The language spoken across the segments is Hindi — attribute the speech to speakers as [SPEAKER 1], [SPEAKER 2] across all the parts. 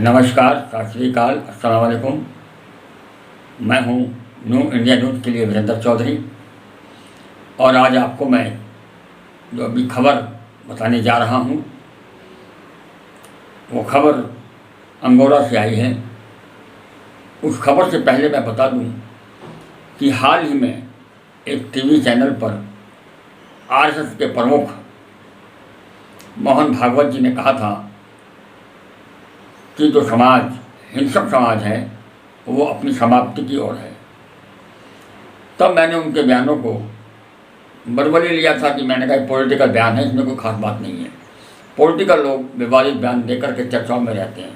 [SPEAKER 1] नमस्कार, सत श्री अकाल, अस्सलाम वालेकुम। मैं हूं न्यू इंडिया न्यूज़ के लिए वीरेंद्र चौधरी और आज आपको मैं जो अभी खबर बताने जा रहा हूं वो खबर अंगोला से आई है। उस खबर से पहले मैं बता दूं कि हाल ही में एक टीवी चैनल पर आरएसएस के प्रमुख मोहन भागवत जी ने कहा था कि जो समाज हिंसक समाज है वो अपनी समाप्ति की ओर है। तब मैंने उनके बयानों को बरबली लिया था कि मैंने कहा पॉलिटिकल बयान है, इसमें कोई खास बात नहीं है। पॉलिटिकल लोग विवादित बयान देकर के चर्चाओं में रहते हैं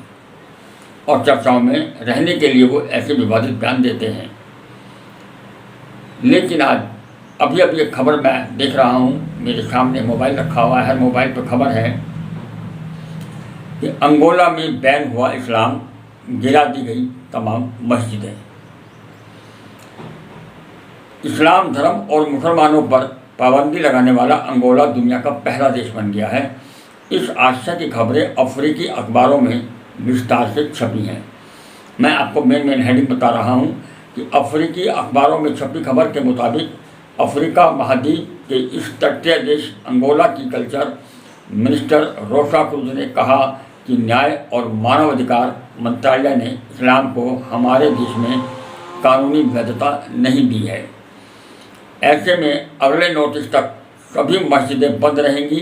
[SPEAKER 1] और चर्चाओं में रहने के लिए वो ऐसे विवादित बयान देते हैं। लेकिन आज अभी एक खबर मैं देख रहा हूँ, मेरे सामने मोबाइल रखा हुआ है, मोबाइल पर खबर है कि अंगोला में बैन हुआ इस्लाम, गिरा दी गई तमाम मस्जिदें। इस्लाम धर्म और मुसलमानों पर पाबंदी लगाने वाला अंगोला दुनिया का पहला देश बन गया है। इस आशय की खबरें अफ्रीकी अखबारों में विस्तार से छपी हैं। मैं आपको मेन हेडिंग बता रहा हूं कि अफ्रीकी अखबारों में छपी खबर के मुताबिक अफ्रीका महाद्वीप के इस तटीय देश अंगोला की कल्चर मिनिस्टर रोसा क्रूज ने कहा कि न्याय और मानवाधिकार मंत्रालय ने इस्लाम को हमारे देश में कानूनी वैधता नहीं दी है। ऐसे में अगले नोटिस तक सभी मस्जिदें बंद रहेंगी।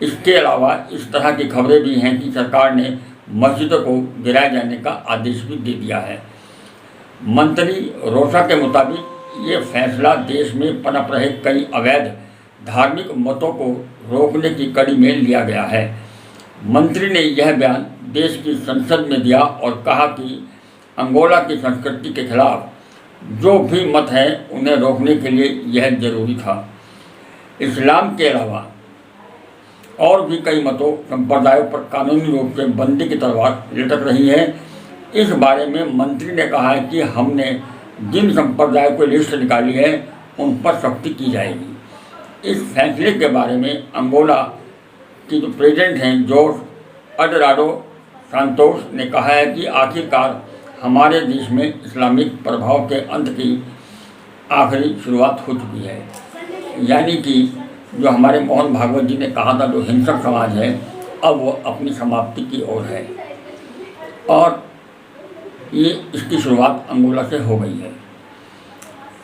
[SPEAKER 1] इसके अलावा इस तरह की खबरें भी हैं कि सरकार ने मस्जिदों को गिराए जाने का आदेश भी दे दिया है। मंत्री रोसा के मुताबिक ये फैसला देश में पनप रहे कई अवैध धार्मिक मतों को रोकने की कड़ी में लिया गया है। मंत्री ने यह बयान देश की संसद में दिया और कहा कि अंगोला की संस्कृति के खिलाफ जो भी मत है उन्हें रोकने के लिए यह जरूरी था। इस्लाम के अलावा और भी कई मतों संप्रदायों पर कानूनी रूप से बंदी की तलवार लटक रही है। इस बारे में मंत्री ने कहा है कि हमने जिन संप्रदायों की लिस्ट निकाली है उन पर सख्ती की जाएगी। इस फैसले के बारे में अंगोला की जो प्रेसिडेंट हैं जोस एडुआर्डो सांतोस ने कहा है कि आखिरकार हमारे देश में इस्लामिक प्रभाव के अंत की आखिरी शुरुआत हो चुकी है। यानी कि जो हमारे मोहन भागवत जी ने कहा था जो हिंसक समाज है अब वो अपनी समाप्ति की ओर है और ये इसकी शुरुआत अंगोला से हो गई है।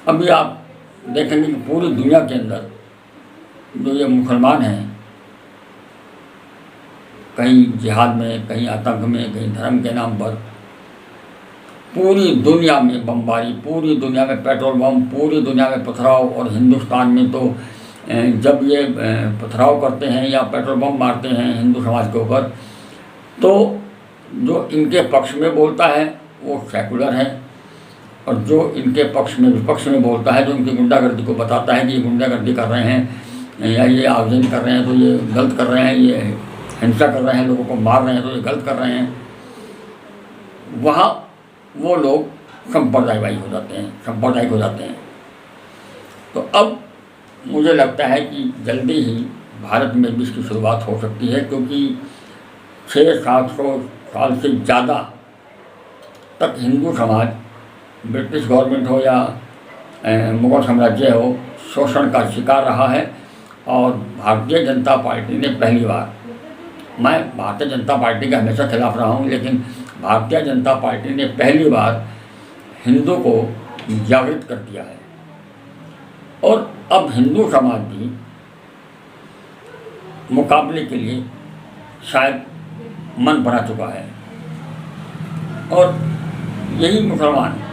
[SPEAKER 1] अभी आप देखेंगे कि पूरी दुनिया के अंदर जो ये मुसलमान हैं, कहीं जिहाद में, कहीं आतंक में, कहीं धर्म के नाम पर पूरी दुनिया में बमबारी, पूरी दुनिया में पेट्रोल बम, पूरी दुनिया में पथराव। और हिंदुस्तान में तो जब ये पथराव करते हैं या पेट्रोल बम मारते हैं हिंदू समाज के ऊपर, तो जो इनके पक्ष में बोलता है वो सेकुलर है और जो इनके पक्ष में विपक्ष में बोलता है, जो इनकी गुंडागर्दी को बताता है कि ये गुंडागर्दी कर रहे हैं या ये आगजनी कर रहे हैं तो ये गलत कर रहे हैं, ये हिंसा कर रहे हैं, लोगों को मार रहे हैं तो ये गलत कर रहे हैं, वहाँ वो लोग सांप्रदायिक हो जाते हैं। तो अब मुझे लगता है कि जल्दी ही भारत में भी इसकी शुरुआत हो सकती है, क्योंकि 600-700 साल से ज़्यादा तक हिंदू समाज, ब्रिटिश गवर्नमेंट हो या मुगल साम्राज्य हो, शोषण का शिकार रहा है। और भारतीय जनता पार्टी ने पहली बार, मैं भारतीय जनता पार्टी के हमेशा खिलाफ रहा हूँ, लेकिन भारतीय जनता पार्टी ने पहली बार हिंदू को जागृत कर दिया है और अब हिंदू समाज भी मुकाबले के लिए शायद मन बना चुका है। और यही मुसलमान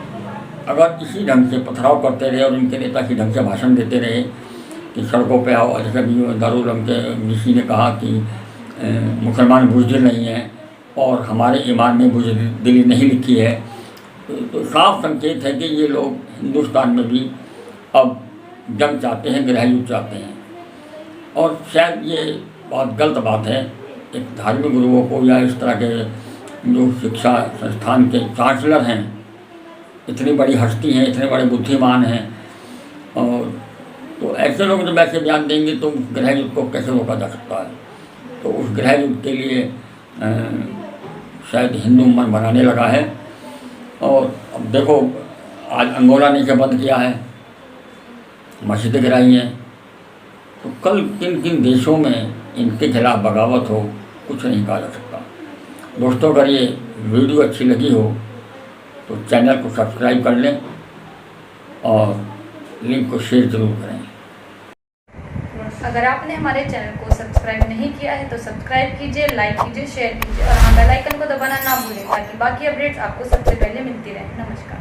[SPEAKER 1] अगर इसी ढंग से पथराव करते रहे और इनके नेता इसी ढंग से भाषण देते रहे कि सड़कों पे आओ, जैसे भी दारुल उलूम के मिसी ने कहा कि मुसलमान बुज़दिल नहीं हैं और हमारे ईमान में बुज़दिली नहीं लिखी है, तो साफ संकेत है कि ये लोग हिंदुस्तान में भी अब जंग चाहते हैं, गृह युद्ध चाहते हैं। और शायद ये बहुत गलत बात है एक धार्मिक गुरुओं को या इस तरह के जो शिक्षा संस्थान के चांसलर हैं, इतनी बड़ी हस्ती हैं, इतने बड़े बुद्धिमान हैं, और तो ऐसे लोग जब ऐसे बयान देंगे तो गृह युद्ध को कैसे रोका जा सकता है। तो उस गृह युद्ध के लिए शायद हिंदू मन बनाने लगा है। और अब देखो, आज अंगोला ने क्या बंद किया है, मस्जिदें गिराई हैं, तो कल किन किन देशों में इनके खिलाफ बगावत हो, कुछ नहीं कहा जा सकता। दोस्तों, अगर ये वीडियो अच्छी लगी हो तो चैनल को सब्सक्राइब कर लें और लिंक को शेयर जरूर करें।
[SPEAKER 2] अगर आपने हमारे चैनल को सब्सक्राइब नहीं किया है तो सब्सक्राइब कीजिए, लाइक कीजिए, शेयर कीजिए और हाँ, बेल आइकन को दबाना ना भूलें ताकि बाकी अपडेट्स आपको सबसे पहले मिलती रहें। नमस्कार।